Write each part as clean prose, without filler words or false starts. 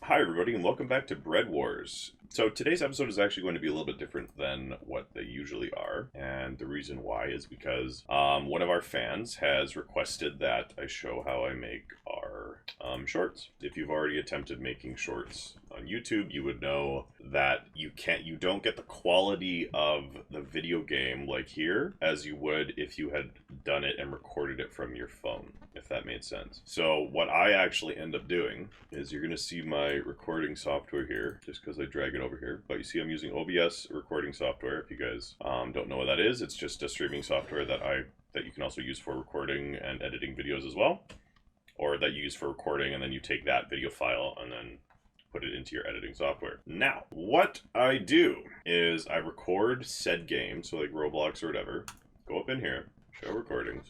Hi everybody and welcome back to BreadWars. So today's episode is actually going to be a little bit different than what they usually are, and the reason why is because one of our fans has requested that I show how I make our shorts. If you've already attempted making shorts on YouTube, you would know that you don't get the quality of the video game like here as you would if you had done it and recorded it from your phone, if that made sense. So what I actually end up doing is you're going to see my recording software here, just because I drag it over here, but you see I'm using OBS recording software. If you guys don't know what that is, it's just a streaming software that you can also use for recording and editing videos as well, or that you use for recording and then you take that video file and then put it into your editing software. Now, what I do is I record said game, so like Roblox or whatever, go up in here, show recordings.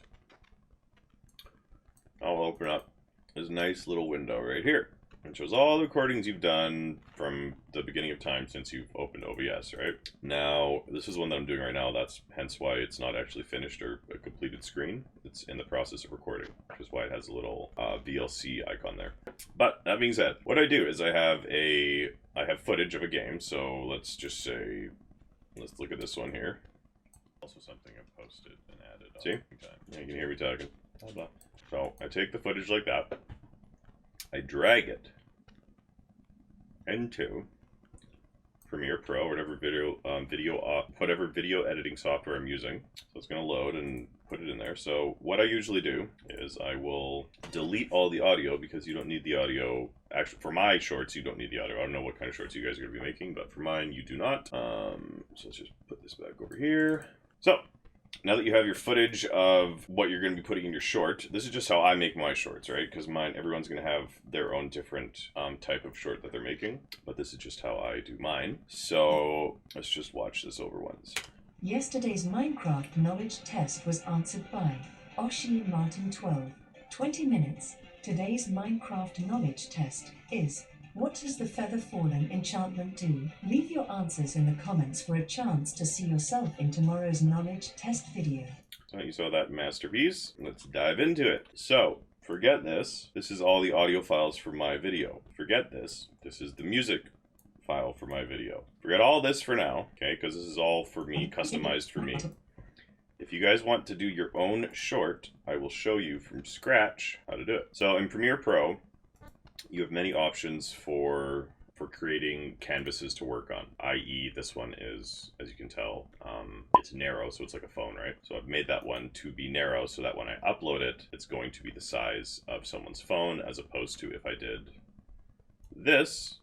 I'll open up this nice little window right here. It shows all the recordings you've done from the beginning of time since you've opened OBS, right? Now, this is one that I'm doing right now. That's hence why it's not actually finished or a completed screen. It's in the process of recording, which is why it has a little VLC icon there. But that being said, what I do is I have footage of a game. So let's just say, let's look at this one here. Also something I've posted and added. See? Yeah, you can hear me talking. So I take the footage like that. I drag it into Premiere Pro, whatever whatever video editing software I'm using. So it's going to load and put it in there. So what I usually do is I will delete all the audio because you don't need the audio. Actually, for my shorts, you don't need the audio. I don't know what kind of shorts you guys are going to be making, but for mine, you do not. So let's just put this back over here. So now that you have your footage of what you're going to be putting in your short, this is just how I make my shorts, right? Because everyone's going to have their own different type of short that they're making, but this is just how I do mine. So let's just watch this over once. Yesterday's Minecraft knowledge test was answered by Oshi Martin 12. 20 minutes. Today's Minecraft knowledge test is: what does the feather fallen enchantment do? Leave your answers in the comments for a chance to see yourself in tomorrow's knowledge test video. So you saw that masterpiece. Let's dive into it. So forget this. This is all the audio files for my video. Forget this. This is the music file for my video. Forget all this for now, okay? Because this is all for me, customized for me. If you guys want to do your own short, I will show you from scratch how to do it. So in Premiere Pro, you have many options for creating canvases to work on, i.e. this one is, as you can tell, it's narrow, so it's like a phone, right? So I've made that one to be narrow so that when I upload it, it's going to be the size of someone's phone, as opposed to if I did this.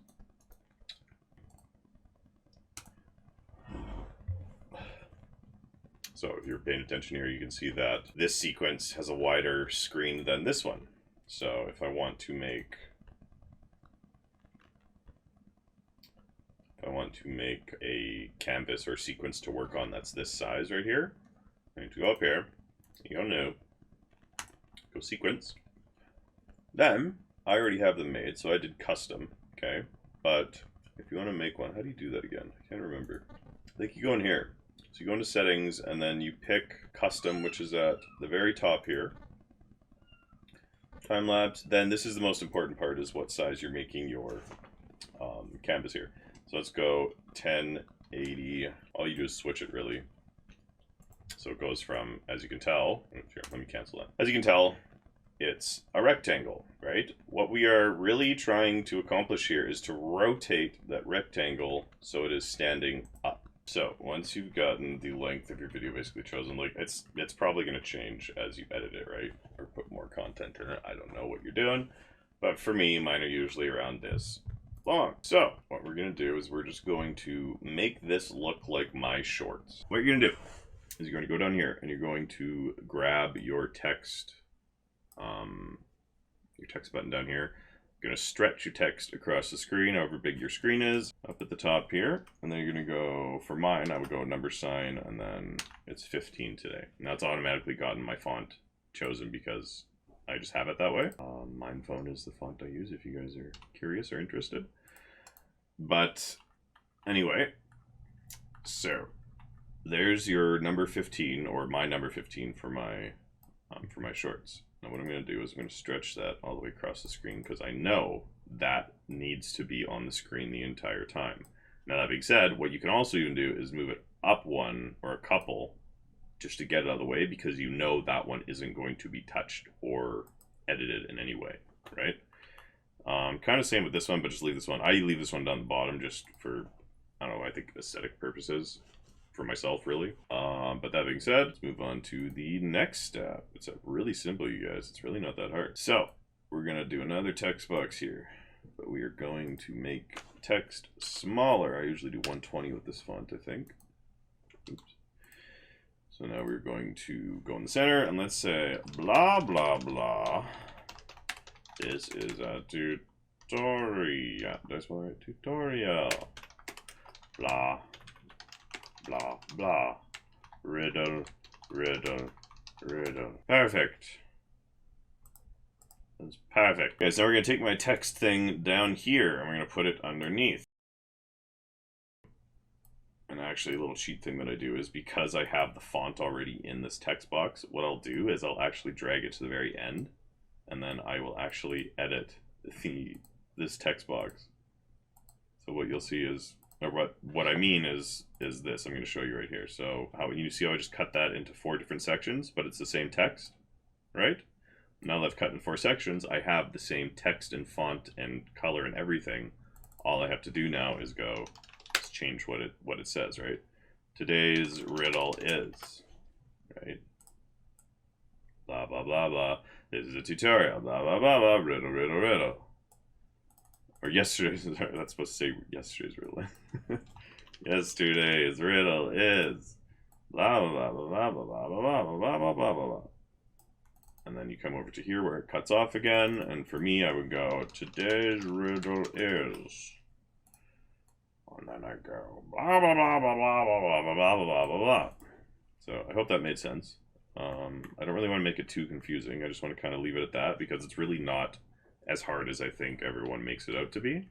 So if you're paying attention here, you can see that this sequence has a wider screen than this one. So if I want to make a canvas or sequence to work on that's this size right here, I'm going to go up here, you go new, go sequence. Then I already have them made, so I did custom, okay? But if you want to make one, how do you do that again? I can't remember. I think you go in here. So you go into settings and then you pick custom, which is at the very top here. Time lapse. Then this is the most important part, is what size you're making your canvas here. So let's go 1080. All you do is switch it really. So it goes from, as you can tell, here, let me cancel that. As you can tell, it's a rectangle, right? What we are really trying to accomplish here is to rotate that rectangle so it is standing up. So once you've gotten the length of your video basically chosen, like it's probably going to change as you edit it, right? Or put more content in it. I don't know what you're doing, but for me, mine are usually around this long. So what we're going to do is we're just going to make this look like my shorts. What you're going to do is you're going to go down here and you're going to grab your text button down here. You're going to stretch your text across the screen, however big your screen is, up at the top here. And then you're going to go, for mine, I would go number sign, and then it's 15 today. And that's automatically gotten my font chosen because I just have it that way. Mine phone is the font I use if you guys are curious or interested. But anyway, so there's your number 15, or my number 15 for my shorts. Now what I'm going to do is I'm going to stretch that all the way across the screen because I know that needs to be on the screen the entire time. Now that being said, what you can also even do is move it up one or a couple just to get it out of the way, because you know that one isn't going to be touched or edited in any way, right? Kind of same with this one, but just leave this one. I leave this one down the bottom just for, I don't know, I think aesthetic purposes for myself, really. But that being said, let's move on to the next step. It's really simple, you guys. It's really not that hard. So we're gonna do another text box here, but we are going to make text smaller. I usually do 120 with this font, I think. Oops. So now we're going to go in the center and let's say blah blah blah. This is a tutorial. Did I spell it right? Tutorial. Blah blah blah. Riddle, riddle, riddle. Perfect. That's perfect. Okay, so we're going to take my text thing down here and we're going to put it underneath. And actually a little cheat thing that I do is, because I have the font already in this text box, what I'll do is I'll actually drag it to the very end, and then I will actually edit this text box. So what you'll see is, or what I mean is this. I'm going to show you right here. So how you see how I just cut that into 4 different sections, but it's the same text, right? Now that I've cut in 4 sections, I have the same text and font and color and everything. All I have to do now is go change what it says, right? Today's riddle is, right? Blah blah blah blah. This is a tutorial. Blah blah blah blah. Riddle riddle riddle. Or yesterday's. That's supposed to say yesterday's riddle. Yesterday's riddle is blah blah blah blah blah blah blah blah blah blah blah blah. And then you come over to here where it cuts off again. And for me, I would go, today's riddle is. And then I go blah blah blah blah blah blah blah blah blah blah blah. So I hope that made sense. I don't really want to make it too confusing. I just want to kind of leave it at that, because it's really not as hard as I think everyone makes it out to be.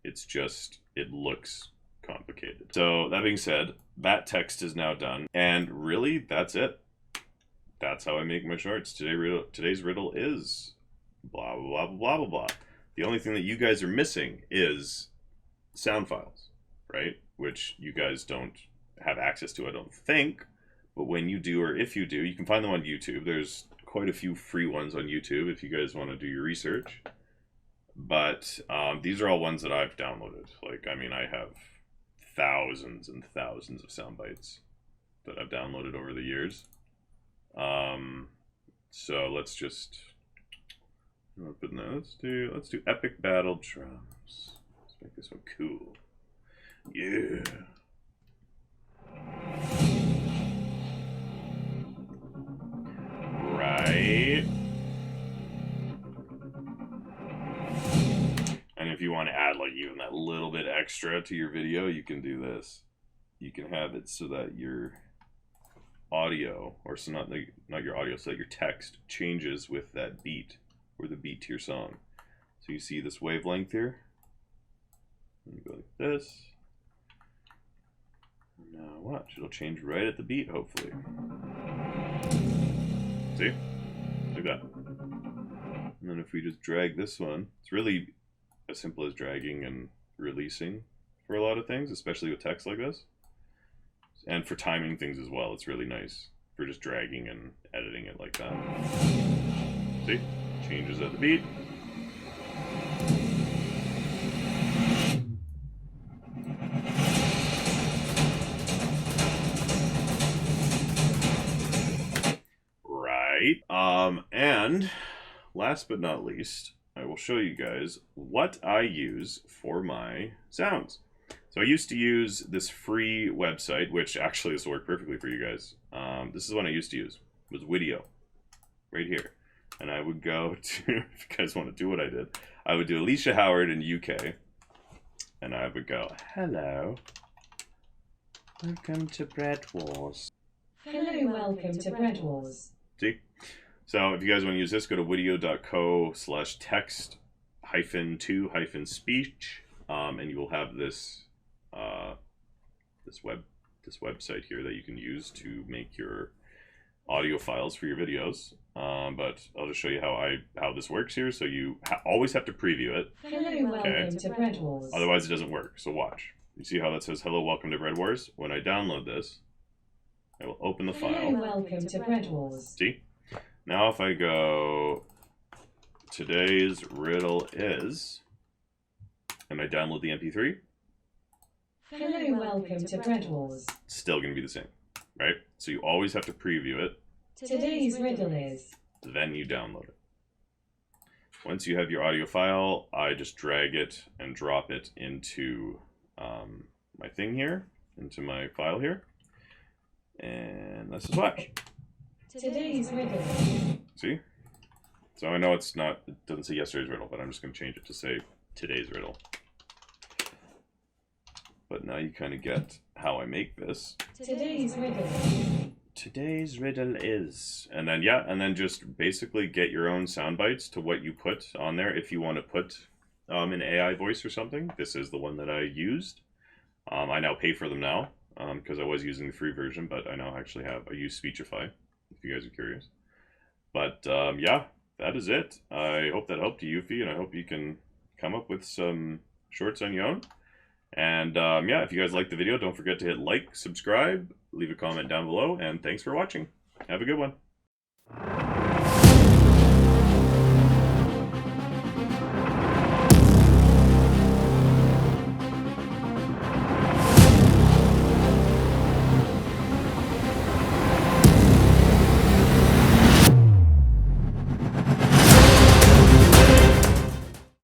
It's just, it looks complicated. So that being said, that text is now done, and really that's it. That's how I make my shorts. Today's riddle is blah blah blah blah blah blah. The only thing that you guys are missing is sound files, right? Which you guys don't have access to, I don't think. But when you do, or if you do, you can find them on YouTube. There's quite a few free ones on YouTube if you guys want to do your research. But these are all ones that I've downloaded. Like, I mean, I have thousands and thousands of sound bites that I've downloaded over the years. So let's just open that. Let's do epic battle drums. Let's make this one cool. Yeah. Right. And if you want to add like even that little bit extra to your video, you can do this. You can have it so that your audio, or so not your audio, so that your text changes with that beat, or the beat to your song. So you see this wavelength here? And you go like this. Now watch, it'll change right at the beat, hopefully. See? Like that. And then if we just drag this one, it's really as simple as dragging and releasing for a lot of things, especially with text like this. And for timing things as well, it's really nice for just dragging and editing it like that. See? Changes at the beat. Right. And last but not least, I will show you guys what I use for my sounds. So I used to use this free website, which actually this will work perfectly for you guys. This is what I used to use. It was Widio, right here. And I would go to, if you guys want to do what I did, I would do Alicia Howard in UK. And I would go, hello, welcome to BreadWars. Hello, welcome to BreadWars. See? So if you guys want to use this, go to widio.co/text-to-speech, and you will have this this website here that you can use to make your audio files for your videos. But I'll just show you how this works here. So you always have to preview it. Hello, welcome to BreadWars. Otherwise, it doesn't work. So watch. You see how that says "Hello, welcome to BreadWars"? When I download this, I will open the file. Hello, welcome to BreadWars. See? Now if I go, today's riddle is, and I download the MP3. Hello, welcome to BreadWars. It's still going to be the same, right? So you always have to preview it. Today's riddle is. Then you download it. Once you have your audio file, I just drag it and drop it into my thing here, into my file here. And let's just watch. Today's riddle. See? So I know it doesn't say yesterday's riddle, but I'm just going to change it to say today's riddle. But now you kind of get how I make this. Today's riddle. Today's riddle is, and then yeah, and then just basically get your own sound bites to what you put on there. If you want to put an AI voice or something, this is the one that I used. I now pay for them now because I was using the free version, but I now actually use Speechify. If you guys are curious, but yeah, that is it. I hope that helped you, Yoofi, and I hope you can come up with some shorts on your own. And yeah, if you guys liked the video, don't forget to hit like, subscribe, leave a comment down below, and thanks for watching. Have a good one.